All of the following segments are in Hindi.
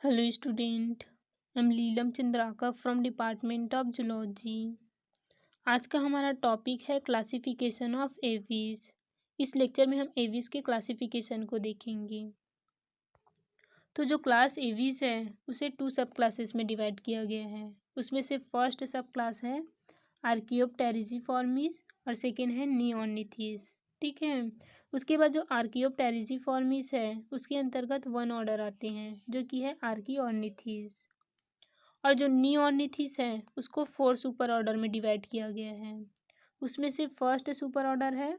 Hello student, I'm Leelam Chandrakar from department of zoology. आज का हमारा टॉपिक है क्लासिफिकेशन ऑफ एवीज। इस लेक्चर में हम एवीज के क्लासिफिकेशन को देखेंगे। तो जो क्लास एवीज है उसे 2 सब क्लासेस में डिवाइड किया गया है। उसमें से फर्स्ट सब क्लास है आर्कियोप्टेरिजिफॉर्मिस और सेकेंड है नियोनिथिस। ठीक है। उसके बाद जो आर्कियोप्टेरिजिफॉर्मिस है उसके अंतर्गत 1 ऑर्डर आते हैं जो कि है आर्कियोर्निथिस। और जो नियोर्निथिस है उसको 4 सुपर ऑर्डर में डिवाइड किया गया है। उसमें से फर्स्ट सुपर ऑर्डर है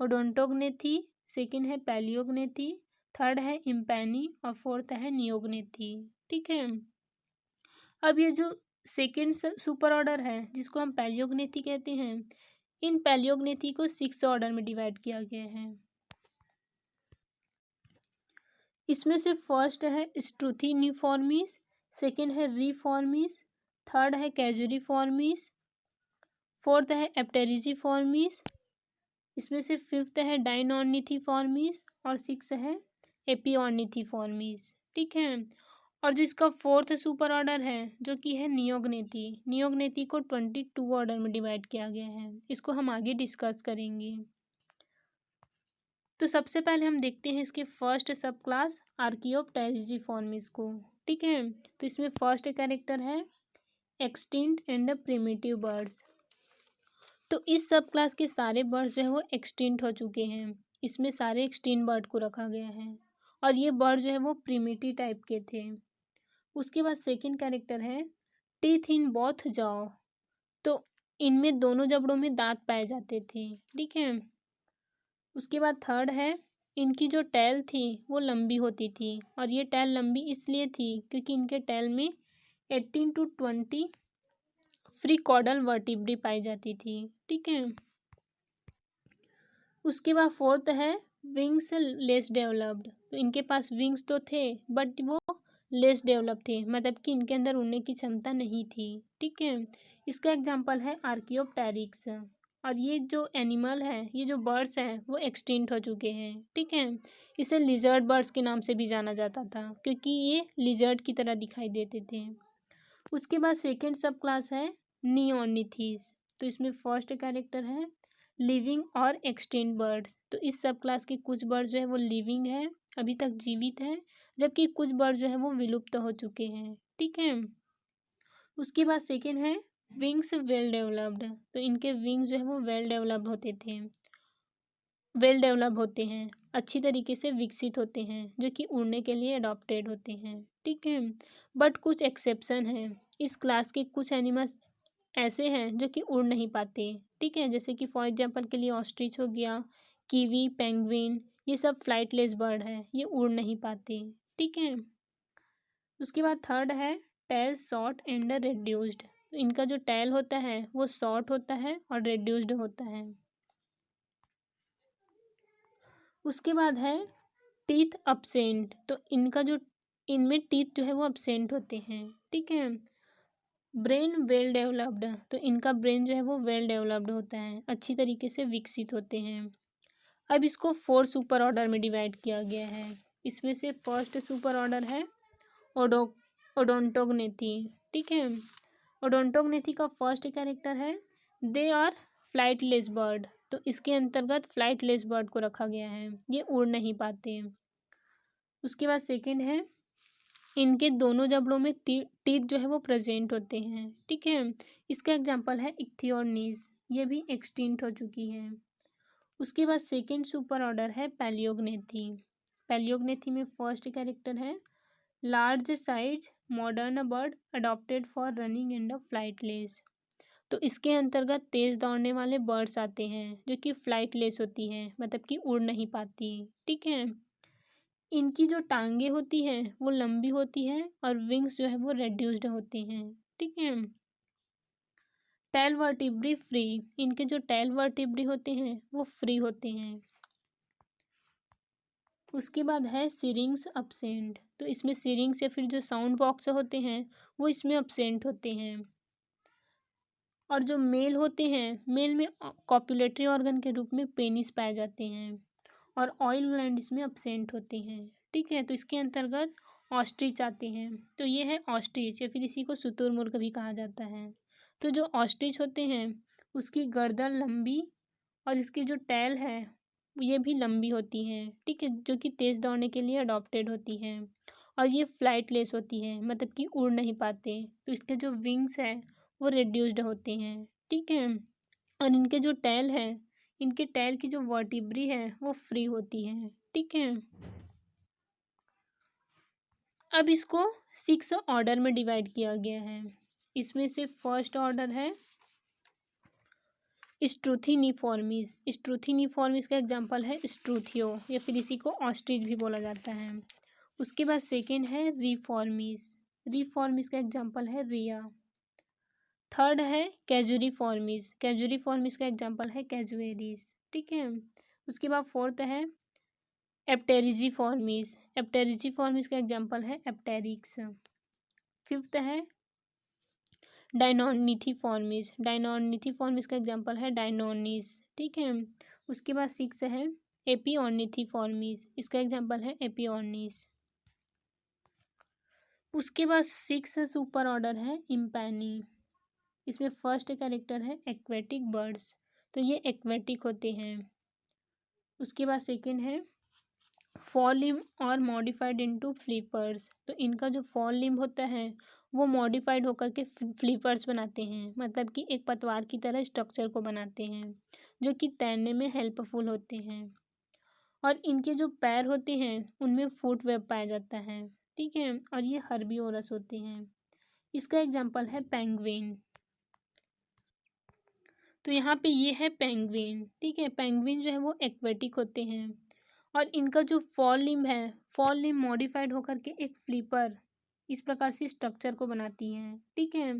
ओडोंटोग्नेथी, सेकेंड है पैलियोग्नेथी, थर्ड है इम्पैनी और फोर्थ है नियोग्नेथी। ठीक है। अब ये जो सेकेंड सुपर ऑर्डर है जिसको हम पैलियोग्नेथी कहते हैं, इन पैलियोग्नेथी को 6 ऑर्डर में डिवाइड किया गया है। इसमें से फर्स्ट है स्ट्रुथिनिफॉर्मिस, सेकेंड है रीफॉर्मिस, थर्ड है कैजुरिफॉर्मिस, फोर्थ है एप्टेरिजिफॉर्मिस, इसमें से फिफ्थ है डाइनॉर्निथिफॉर्मिस और सिक्स है एपिऑर्निथिफॉर्मिस। ठीक है। और जो इसका फोर्थ सुपर ऑर्डर है जो कि है नियोग्नेथी, नियोग्नेथी को 22 ऑर्डर में डिवाइड किया गया है। इसको हम आगे डिस्कस करेंगे। तो सबसे पहले हम देखते हैं इसके फर्स्ट सब क्लास आर्कियोप्टेरिजिफॉर्मिस को। ठीक है। तो इसमें फर्स्ट कैरेक्टर है एक्सटिंक्ट एंड प्रिमिटिव बर्ड्स। तो इस सब क्लास के सारे बर्ड्स जो है वो एक्सटिंक्ट हो चुके हैं। इसमें सारे एक्सटिंक्ट बर्ड को रखा गया है और ये बर्ड जो है वो प्रिमिटिव टाइप के थे। उसके बाद सेकंड कैरेक्टर है टीथ इन बोथ जाओ। तो इनमें दोनों जबड़ों में दांत पाए जाते थे। ठीक है। उसके बाद थर्ड है इनकी जो टैल थी वो लंबी होती थी और ये टैल लंबी इसलिए थी क्योंकि इनके टैल में 18 to 20 फ्री कॉर्डल वर्टिब्री पाई जाती थी। ठीक है। उसके बाद फोर्थ है विंग्स लेस डेवलप्ड। तो इनके पास विंग्स तो थे बट वो लेस डेवलप थे, मतलब कि इनके अंदर उड़ने की क्षमता नहीं थी। ठीक है। इसका एग्जांपल है आर्कियोप्टेरिक्स। और ये जो एनिमल है, ये जो बर्ड्स हैं वो एक्सटिंक्ट हो चुके हैं। ठीक है। इसे लिजर्ड बर्ड्स के नाम से भी जाना जाता था क्योंकि ये लिजर्ड की तरह दिखाई देते थे। उसके बाद सेकेंड सब क्लास है नियोनिथीस। तो इसमें फर्स्ट कैरेक्टर है लिविंग और एक्सटिंक्ट बर्ड्स। तो इस सब क्लास के कुछ बर्ड जो है वो लिविंग है, अभी तक जीवित है, जबकि कुछ बर्ड जो है वो विलुप्त हो चुके हैं। ठीक है। उसके बाद सेकेंड है विंग्स वेल डेवलप्ड। तो इनके विंग्स जो है वो वेल डेवलप्ड होते थे, वेल डेवलप होते हैं, अच्छी तरीके से विकसित होते हैं, जो कि उड़ने के लिए अडॉप्टेड होते हैं। ठीक है। बट कुछ एक्सेप्शन हैं। इस क्लास के कुछ एनिमल्स ऐसे हैं जो कि उड़ नहीं पाते। ठीक है। जैसे कि फॉर एग्जांपल के लिए ऑस्ट्रिच हो गया, कीवी, पेंगुइन, ये सब फ्लाइटलेस बर्ड हैं, ये उड़ नहीं पाते। ठीक है। उसके बाद थर्ड है टेल शॉर्ट एंड रेड्यूस्ड। तो इनका जो टेल होता है वो शॉर्ट होता है और रेड्यूस्ड होता है। उसके बाद है टीथ अपसेंट। तो इनका जो इनमें टीथ जो है वो अपसेंट होते हैं। ठीक है। Brain well developed. तो इनका ब्रेन जो है वो वेल डेवलप्ड होता है, अच्छी तरीके से विकसित होते हैं। अब इसको 4 सुपर ऑर्डर में डिवाइड किया गया है। इसमें से फर्स्ट सुपर ऑर्डर है ओडो ओडोंटोग्नेथी। ठीक है। ओडोंटोग्नेथी का फर्स्ट कैरेक्टर है दे आर फ्लाइटलेस बर्ड। तो इसके अंतर्गत फ्लाइटलेस बर्ड को रखा गया है, ये उड़ नहीं पाते। उसके बाद सेकंड है इनके दोनों जबड़ों में टीथ जो है वो प्रेजेंट होते हैं। ठीक है। इसका एग्जांपल है इक्थियोर्निस, ये भी एक्सटिंक्ट हो चुकी है। उसके बाद सेकंड सुपर ऑर्डर है पैलियोग्नेथी। पैलियोग्नेथी में फर्स्ट कैरेक्टर है large size modern bird adopted for running and flightless. तो इसके अंतर्गत तेज दौड़ने वाले बर्ड्स आते हैं जो कि फ्लाइटलेस होती हैं, मतलब कि उड़ नहीं पाती। ठीक है। इनकी जो टांगे होती हैं वो लंबी होती हैं और विंग्स जो है वो रेड्यूस्ड होते हैं। ठीक है। Tail vertebrae free. इनके जो टेल वर्टिब्री होते हैं वो फ्री होते हैं। उसके बाद है सिरिंग्स अपसेंट। तो इसमें सिरिंग्स या फिर जो साउंड बॉक्स होते हैं वो इसमें अपसेंट होते हैं। और जो मेल होते हैं, मेल में कॉपुलेटरी ऑर्गन के रूप में पेनिस पाए जाते हैं और ऑयल ग्लैंड इसमें अपसेंट होते हैं। ठीक है। तो इसके अंतर्गत ऑस्ट्रिच आते हैं। तो ये है ऑस्ट्रिच, या फिर इसी को शुतुरमुर्ग भी कहा जाता है। तो जो ऑस्ट्रिच होते हैं उसकी गर्दन लंबी और इसकी जो टैल है ये भी लंबी होती हैं, ठीक है, जो कि तेज़ दौड़ने के लिए अडॉप्टेड होती हैं। और ये फ्लाइटलेस होती है, मतलब कि उड़ नहीं पाते। तो इसके जो विंग्स है वो रिड्यूस्ड होते हैं, ठीक है। और इनके जो टैल है, इनके टैल की जो वर्टिब्री है वो फ्री होती है, ठीक है। अब इसको 6 ऑर्डर में डिवाइड किया गया है। इसमें से फर्स्ट ऑर्डर है स्ट्रूथिनिफॉर्मीज। स्ट्रूथिनिफॉर्मीज का एग्जांपल है स्ट्रूथियो, या फिर इसी को ऑस्ट्रिच भी बोला जाता है। उसके बाद सेकेंड है रिफॉर्मीज। रिफॉर्मीज का एग्जांपल है रिया। थर्ड है कैजुरीफॉर्मीज। कैजुरीफॉर्मीज का एग्जांपल है कैजुएरीज, ठीक है। उसके बाद फोर्थ है एप्टेरिजीफॉर्मीज। एप्टेरिजीफॉर्मीज का एग्जांपल है एप्टेरिक्स। फिफ्थ है डायनोनिथिफॉर्मीज। डायनोनिथिफॉर्मीज का एग्जांपल है डायनोनीज, ठीक है। उसके बाद सिक्स है एपिओर्निथिफॉर्मीज। इसका एग्जांपल है एपिओर्नीज। उसके बाद सिक्स सुपर ऑर्डर है इम्पैनी। इसमें फर्स्ट कैरेक्टर है एक्वेटिक बर्ड्स, तो ये एक्वेटिक होते हैं। उसके बाद सेकंड है फॉल लिम्ब और मॉडिफाइड इनटू फ्लिपर्स। तो इनका जो फॉल लिम्ब होता है वो मॉडिफाइड होकर के फ्लिपर्स बनाते हैं, मतलब कि एक पतवार की तरह स्ट्रक्चर को बनाते हैं, जो कि तैरने में हेल्पफुल होते हैं। और इनके जो पैर होते हैं उनमें फुट वेब पाया जाता है, ठीक है। और ये हर्बीवोरस होते हैं। इसका एग्जाम्पल है पेंगुइन। तो यहाँ पे ये है पेंगुइन, ठीक है। पेंगुइन जो है वो एक्वेटिक होते हैं। और इनका जो फॉल लिम्ब है, फॉल लिम्ब मॉडिफाइड होकर के एक फ्लिपर इस प्रकार से स्ट्रक्चर को बनाती हैं, ठीक है।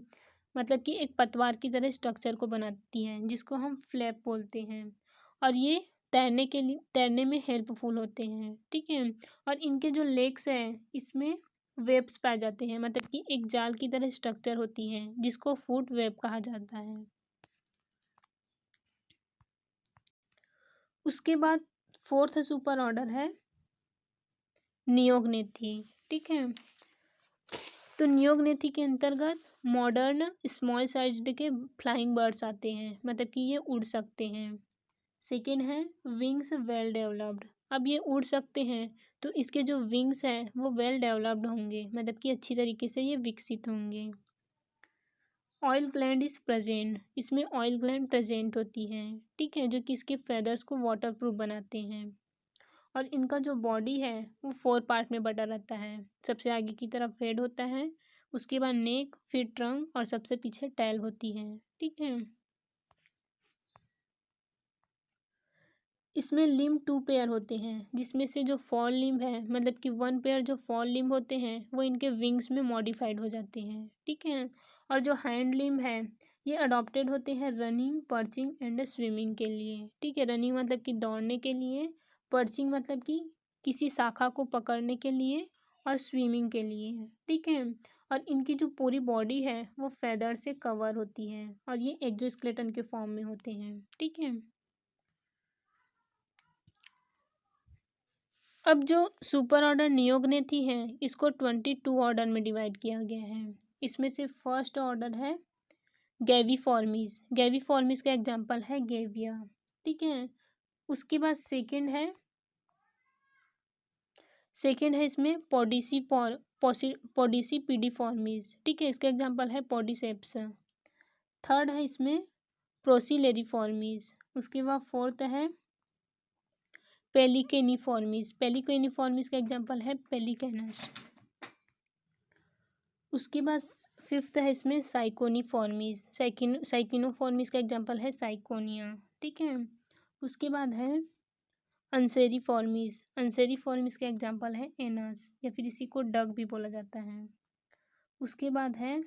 मतलब कि एक पतवार की तरह स्ट्रक्चर को बनाती हैं, जिसको हम फ्लैप बोलते हैं। और ये तैरने में हेल्पफुल होते हैं, ठीक है। और इनके जो लेग्स हैं इसमें वेब्स पाए जाते हैं, मतलब कि एक जाल की तरह स्ट्रक्चर होती हैं, जिसको फुट वेब कहा जाता है। उसके बाद फोर्थ सुपर ऑर्डर है नियोगनेथी, ठीक है। तो नियोगनेथी के अंतर्गत मॉडर्न स्मॉल साइज्ड के फ्लाइंग बर्ड्स आते हैं, मतलब कि ये उड़ सकते हैं। सेकेंड है विंग्स वेल डेवलप्ड। अब ये उड़ सकते हैं तो इसके जो विंग्स हैं वो वेल डेवलप्ड होंगे, मतलब कि अच्छी तरीके से ये विकसित होंगे। Oil gland is present. इसमें ऑयल ग्लैंड प्रेजेंट होती हैं, ठीक है, जो कि इसके फेदर्स को वाटरप्रूफ बनाते हैं। और इनका जो बॉडी है वो 4 पार्ट में बटा रहता है। सबसे आगे की तरफ हेड होता है, उसके बाद नेक, फिर ट्रंक और सबसे पीछे टैल होती है, ठीक है। इसमें लिम्ब 2 पेयर होते हैं, जिसमें से जो फॉल लिम्ब है, मतलब कि 1 पेयर जो फॉल लिम्ब होते हैं वो इनके विंग्स में मॉडिफाइड हो जाते हैं, ठीक है। और जो हैंड लिम्ब है ये अडॉप्टेड होते हैं रनिंग, पर्चिंग एंड स्विमिंग के लिए, ठीक है। रनिंग मतलब कि दौड़ने के लिए, पर्चिंग मतलब कि किसी शाखा को पकड़ने के लिए, और स्विमिंग के लिए, ठीक है। और इनकी जो पूरी बॉडी है वो फेदर से कवर होती है, और ये एक्जोस्केलेटन के फॉर्म में होते हैं, ठीक है। अब जो सुपर ऑर्डर नियोगनेथी है इसको 22 ऑर्डर में डिवाइड किया गया है। इसमें से फर्स्ट ऑर्डर है गैविफॉर्मीज। गैविफॉर्मीज का एग्जांपल है गेविया, ठीक है। उसके बाद सेकेंड है इसमें पोडिसीपीडिफॉर्मीज, ठीक है। इसका एग्जांपल है पोडिसेप्स। थर्ड है इसमें प्रोसिलेरिफॉर्मीज। उसके बाद फोर्थ है पेलिकेनिफॉर्मीज। पेलिकेनिफॉर्मीज का एग्जांपल है पेलिकेनस। उसके बाद फिफ्थ है इसमें साइकोनिफॉर्मीज। साइकिनोफॉर्मीज का एग्जांपल है साइकोनिया, ठीक है। उसके बाद है अंसेरीफॉर्मीज। अंसेरीफॉर्मीज का एग्जांपल है एनस, या फिर इसी को डग भी बोला जाता है। उसके बाद है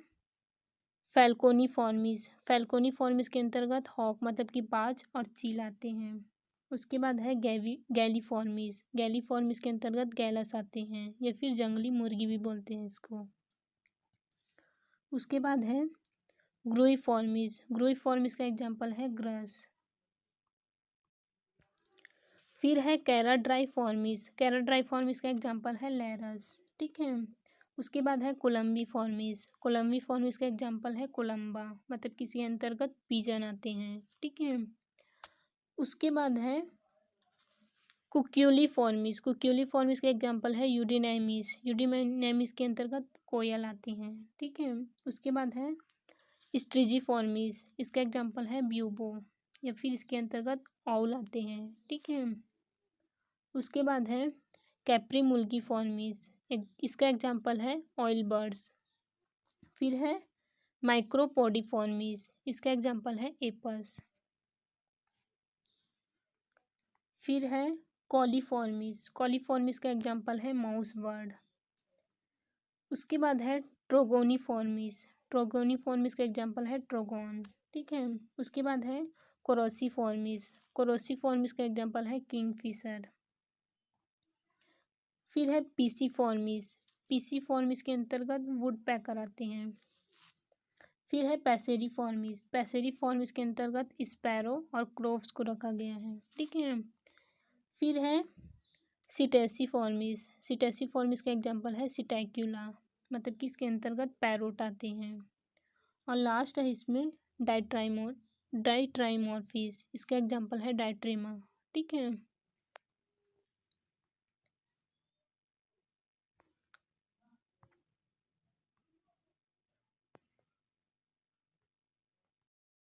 फैल्कोनिफॉर्मीज। फैल्कोनिफॉर्मीज के अंतर्गत हॉक मतलब कि बाज और चील आते हैं। उसके बाद है गैलीफॉर्मीज। गैलीफॉर्मीज के अंतर्गत गैलस आते हैं, या फिर जंगली मुर्गी भी बोलते हैं इसको। उसके बाद है ग्रुइफॉर्मीज। ग्रुइफॉर्मीज का एग्जांपल है ग्रस। फिर है कैराड्राइफॉर्मीज। कैराड्राइफॉर्मीज का एग्जांपल है लेरस, ठीक है। उसके बाद है कोलम्बी फॉर्मिस। कोलम्बी फॉर्मिस का एग्जाम्पल है कोलम्बा, मतलब किसी अंतर्गत पिजन आते हैं, ठीक है। उसके बाद है कुक्यूलीफॉर्मिस। कुक्यूलीफॉर्मिस का एग्जाम्पल है यूडीनाइमिस। यूडीनाइमिस के अंतर्गत कोयल आती हैं, ठीक है। उसके बाद है स्ट्रिजीफॉर्मिस। इसका एग्जाम्पल है ब्यूबो, या फिर इसके अंतर्गत आउल आते हैं, ठीक है। उसके बाद है कैप्रीमुल्कीफॉर्मिस। इसका एग्जाम्पल है ऑयल बर्ड्स। फिर है माइक्रोपोडिफॉर्मिस। इसका एग्जाम्पल है एपस। फिर है कॉलीफॉर्मिस। कॉलीफॉर्मिस का एग्जाम्पल है माउस बर्ड। उसके बाद है ट्रोगोनीफॉर्मिस। ट्रोगोनीफॉर्मिस का एग्जाम्पल है ट्रोगोन, ठीक है। उसके बाद है कोरोसीफॉर्मिस। कोरोसीफॉर्मिस का एग्जाम्पल है किंगफिशर। फिर है पीसीफॉर्मिस। पीसीफॉर्मिस के अंतर्गत वुड पैकर आते हैं। फिर है पैसेरीफॉर्मिस। पैसेरीफॉर्मिस के अंतर्गत स्पैरो और क्रोव्स को रखा गया है, ठीक है। फिर है सिटेसिफॉर्मिस। सिटेसिफॉर्मिस का एग्जाम्पल है सिटैक्यूला, मतलब कि इसके अंतर्गत पैरोट आते हैं। और लास्ट है इसमें डाइट्राइमॉर्फिस। इसका एग्जाम्पल है डाइट्रीमा, ठीक है।